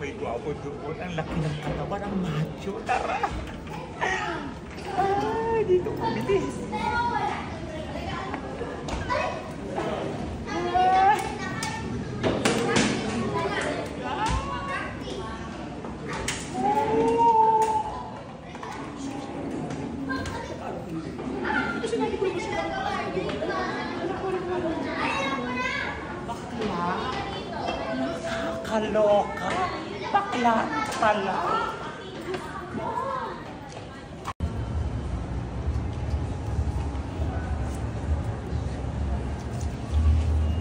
May guwapo doon. Ang laki ng katawan, ang macho. Tara! Dito ko bilis. Nakakaloka. Bakla pala.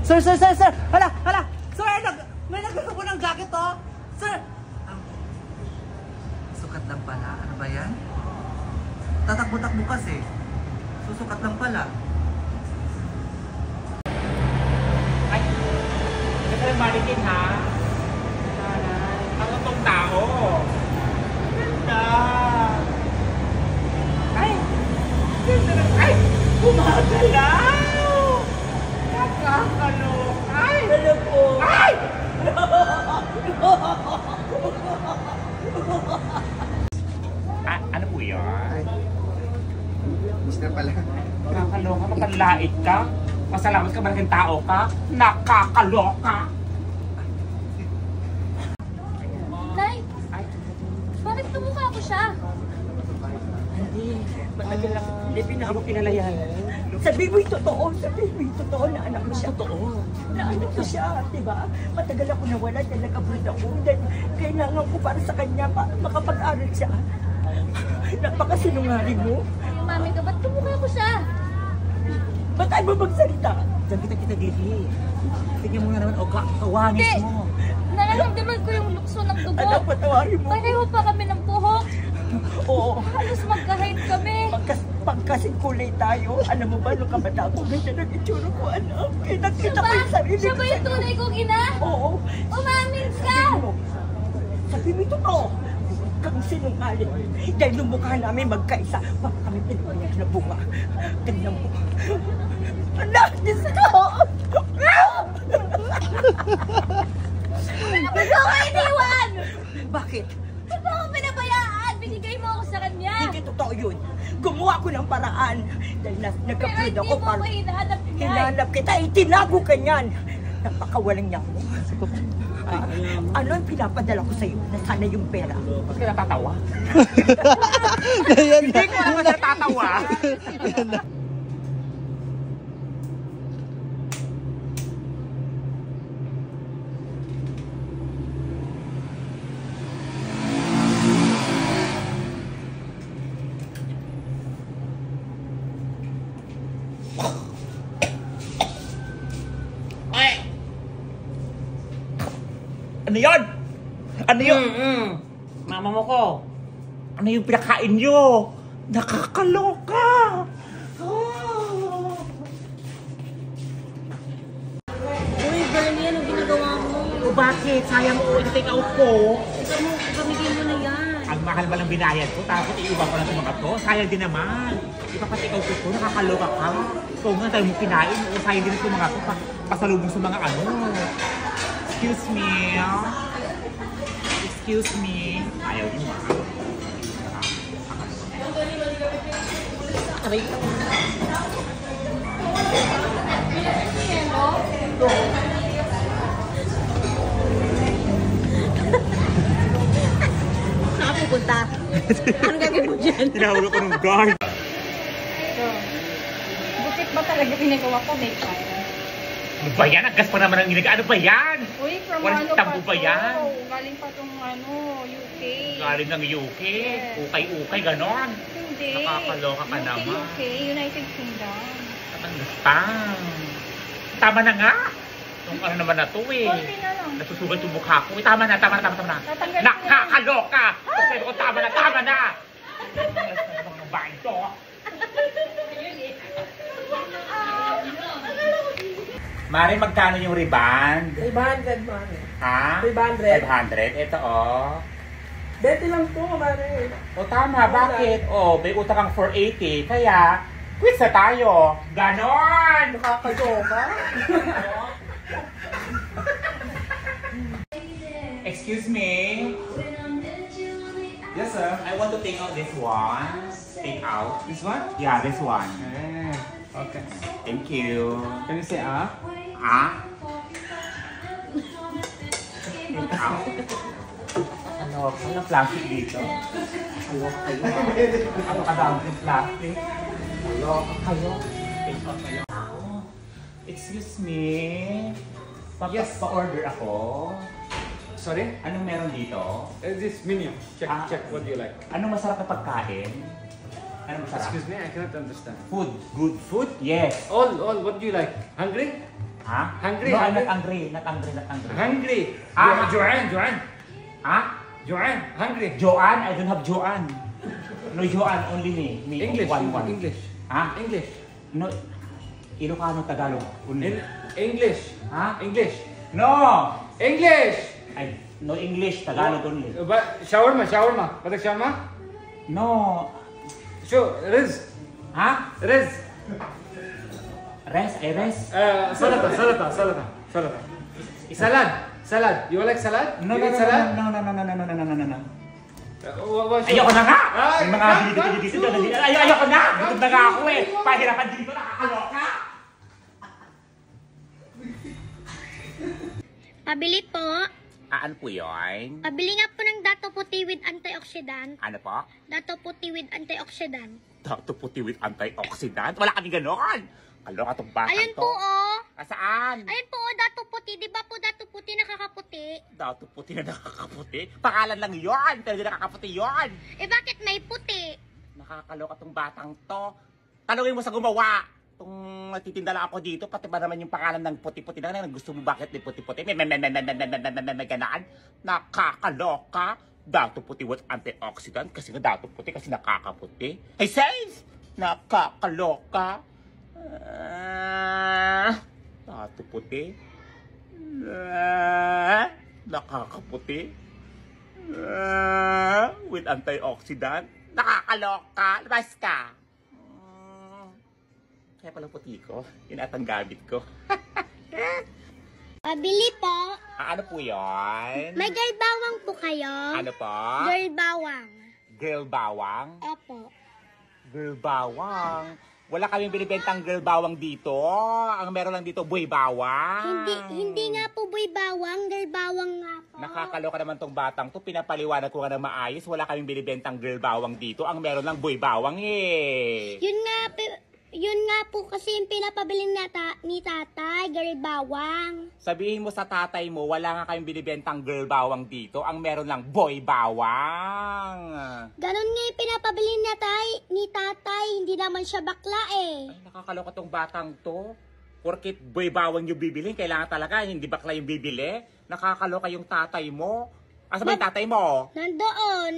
Sir! Hala! Sir, may nagkaso po ng jacket to. Sir! Sukat lang pala? Ano ba yan? Tatakbo-takbo kasi. Susukat lang pala. Ay! Ito yung manikin ha? Ang itong tao. Ganda! Ay! Ay! Gumagalaw! Nakakaloka! Ay! Ano po? Ay! Ano po yan? Miss na pala. Nakakaloka, mapanlait ka. Masalamat ka, malaking tao ka. Nakakaloka! Nay! Bakit tumukha ko siya? Hindi. Matagal lang. Hindi pinaka pinalayan. Sabi mo'y totoo na anak mo siya. Totoo. Na anak ko siya, di ba? Matagal ako nawala dahil nag-abroad ako. Dahil kailangan ko para sa kanya makapag-aral siya. Napakasinungaling mo. Ay, mami ka, ba't tumukha ko siya? Ba't tayo ba magsalita? Diyan kita Didi. Tingnan mo na naman, kawanis Hindi. mo. Nararamdaman ko yung lukso ng dugo. Anak, patawarin mo. Pareho pa kami ng buhok. Oo. Halos magka-height kami. Pagkasing kulay tayo. Alam mo ba, nung kabata ko, ganyan ang itsura ko, anak. Kaya nakita ko yung sarili Siya ba yung tunay kong ina? Oo. Umamins ka! Sabi mo totoo. Kang sinungaling. Dahil nung mukha namin magkaisa, baka kami pinagulog na bunga. Tingnan mo. Anak, Diyos ko! Ba't ako iniwan? Bakit? Ba't mo ako pinabayaan? Binigay mo ako sa kanya. Hindi totoo yun. Gumawa ko ng paraan. Dahil Pero nagka-prod hindi ako mo para ako hinahanap niya. hinanap kita, itinago ka niyan. Napakawalang niya mo. Ano ang pinapadala ko sa'yo? Nasana yung pera. Ba't ka natatawa? Ayan Hindi ko naman natatawa. Ano yun? Ano yun? Mama mo ko. Ano yung pinakain nyo? Nakakaloka! Uy, Bernie, ano ginagawa mo? O bakit? Sayang ko, i-take out ko. Ikaw mo, gamitin mo na yan. Ang mahal ba ng binayad ko, tapos iuba ko lang sa mga to? Sayang din naman. Ipapatake out ko to, nakakaloka ka. So nga tayo mo kinain, sayang din ito mga to, pasalubong sa mga ano. Excuse me. Excuse me. Ayaw din ba? Aray. Saan ka pupunta? Ano gagawin mo dyan? Tinahulog ko ng guard. So, butit ba talaga ginagawa ko makeup? Ano ba yan? Ang gas pa naman ang ginagawa. Ano ba yan? Uy, from Walang ano tambo pa ba to? yan? Galing pa tong ano, UK. Galing ng UK. Yes. Ukay-ukay, ganon. Hindi. Nakakaloka ka naman. UK, United Kingdom. Ang lutang. Tama na nga. Yung ano naman na to eh. Konti na lang. Nasusugat yung mukha ko. Eh, tama na. Tatanggalin ko na. Nakakaloka! Sabi ko, tama na. Mga bahay to. Mari, magkano yung reband? 500, mami. Ha? 500. 500? Ito, oh. 20 lang po, mami. O tama, bakit? O, may utang kang 480, kaya quit sa tayo. Ganon! Nakakaloka. Excuse me. Yes, sir. I want to take out this one. Take out. This one? Yeah, this one. Okay. Thank you. Can you say ah? Ah? Take out. Ano, walang plastic dito. Kayo. Ano kadami ng plastic? Kayo. Take out kayo. Excuse me. Yes. Pa-order ako. Sorry? Anong meron dito? This menu. Check, Ah. check what you like. Anong masarap na pagkain? Anong masarap? Excuse me, I cannot understand. Food. Good food? Yes. All, what do you like? Hungry? Ha? Hungry, No, I'm hungry? not hungry. Not hungry, not hungry. Hungry. Ah. Joanne. Ha? Joanne, hungry. Joanne? I don't have Joanne. No, Joanne, only me. Me, English, one. English. Ha? English. No, Ilocano, Tagalog. Only. English. Ha? English. No! English! No English, Tagalog only. Shawarma. Batak shawarma? No. Sure, Riz. Ha? Riz. Res? Ay, res? Salata. Salad. You like salad? No, You no, eat no, salad? no. What's your- Ayoko na nga! Ay, May mga dito. Ayoko na! Gutom na nga ako eh! Pahirapan dito, nakakaloka! Pabili po. Ano po yun? Pabili nga po ng Dato Puti with antioxidant. Ano po? Dato Puti with antioxidant. Dato puti with antioxidant? Wala kami ganon! Kaloka tong batang Ayun to. po oh. Saan? Ayun po oh, Dato Puti. Di ba po Dato Puti nakakaputi? Dato puti na nakakaputi? Pangalan lang yun! Pero di nakakaputi yun! Eh bakit may puti? Nakakaloka tong batang to. Tanungin mo sa gumawa. Kung natitinda lang ako dito, pati ba naman yung pangalan ng puti-puti na gusto mo bakit may puti-puti? May ganaan. Nakakaloka. Dato puti with antioxidant. Kasi nga dato puti kasi nakakaputi. Hey, says! Nakakaloka. Dato puti. Nakakaputi. With antioxidant. Nakakaloka. Labas ka. Kaya pala puti ko. Yun at ang gamit ko. Pabili po. Ano po yun? May girl bawang po kayo. Ano po? Girl bawang. Girl bawang? Opo. Girl bawang? Wala kaming binibentang girl bawang dito. Ang meron lang dito, boy bawang. Hindi nga po boy bawang. Girl bawang nga po. Nakakaloka naman tong batang to. Pinapaliwanag ko nga na maayos. Wala kaming binibentang girl bawang dito. Ang meron lang boy bawang eh. Yun nga po kasi yung pinapabili ni tatay, girl bawang. Sabihin mo sa tatay mo, wala nga kayong binibentang girl bawang dito. Ang meron lang boy bawang. Ganon nga yung pinapabili ni tatay, hindi naman siya bakla eh. Ay, nakakaloka tong batang to. Porkit boy bawang yung bibilin, kailangan talaga, hindi bakla yung bibili. Nakakaloka yung tatay mo. Asa ba yung tatay mo? Nandoon.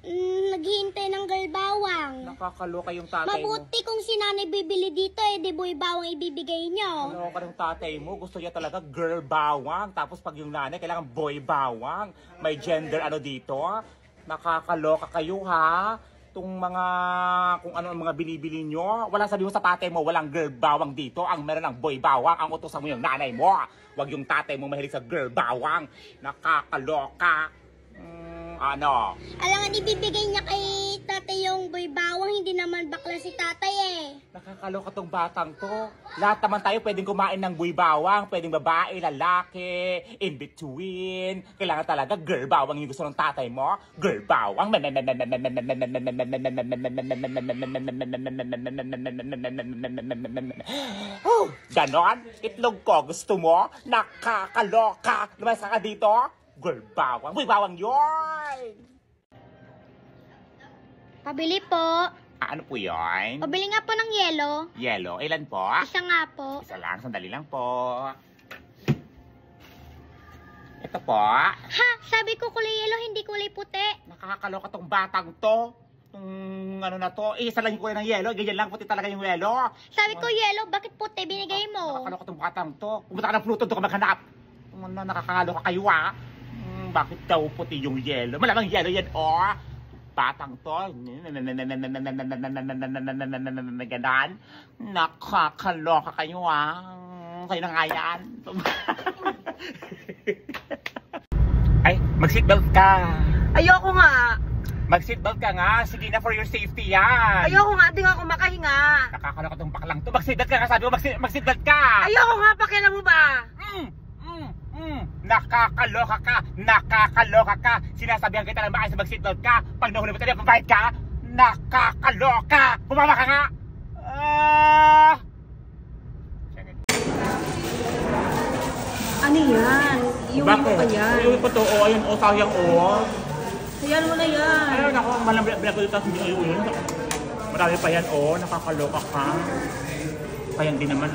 Naghihintay ng girl bawang. Nakakaloka yung tatay mo. Mabuti kung si nanay bibili dito eh, di boy bawang ibibigay nyo. Nakakaloka ng tatay mo. Gusto niya talaga girl bawang. Tapos pag yung nanay, kailangan boy bawang. May gender ano dito. Nakakaloka kayo ha. Itong mga, kung ano ang mga binibili nyo. Wala sabi mo sa tatay mo, walang girl bawang dito. Ang meron ng boy bawang. Ang utosan mo yung nanay mo. Huwag yung tatay mo mahilig sa girl bawang. Nakakaloka. Ano? Alangan ibibigay niya kay tatay yung boy bawang, hindi naman bakla si tatay eh. Nakakaloka tong batang to. Lahat naman tayo pwedeng kumain ng buy bawang, pwedeng babae, lalaki, in between. Kailangan talaga girl bawang yung gusto ng tatay mo. Girl bawang. Ganon? Itlog ko, gusto mo? Nakakaloka. Lumasa ka dito? Girl bawang. Buy bawang yun! Pabili po. Ano po yun? Pabili nga po ng yelo. Yellow. Ilan po? Isa nga po. Isa lang. Sandali lang po. Ito po. Ha, sabi ko kulay yelo, hindi kulay puti. Nakakaloka tong batang to. Ano na to. Isa lang yung kulay ng yellow. Ganyan lang puti talaga yung yellow. Sabi ko yelo, bakit puti binigay mo? Nakakaloka tong batang to. Pumunta ka ng Pluto, doon ka maghanap. Nakakaloka kayo bakit daw puti yung yellow? Malamang yellow yan batang to. Ganan. Nakakaloka kayo Kayo na nga yan. Ay, mag-seatbelt ka. Ayoko nga. Mag-seatbelt ka nga. Sige na, for your safety yan. Ayoko nga, hindi nga ako makahinga. Nakakaloka tong paklang to. Mag-seatbelt ka nga, sabi mo, mag-seatbelt ka. Ayoko nga, pakialam mo ba? Nakakaloka ka. Nakakaloka ka. Sinasabihan kita ng maayos na mag-seatbelt ka. Pag nahuli mo tayo, pabahit ka. Nakakaloka. Bumaba ka nga. Ano yan? Iuwi mo pa yan. Iuwi ko to. Ayun, sayang Hayaan mo na yan. Ayun, ako, malambilag ko dito. Hindi iuwi. Marami pa yan, nakakaloka ka. Kaya hindi naman,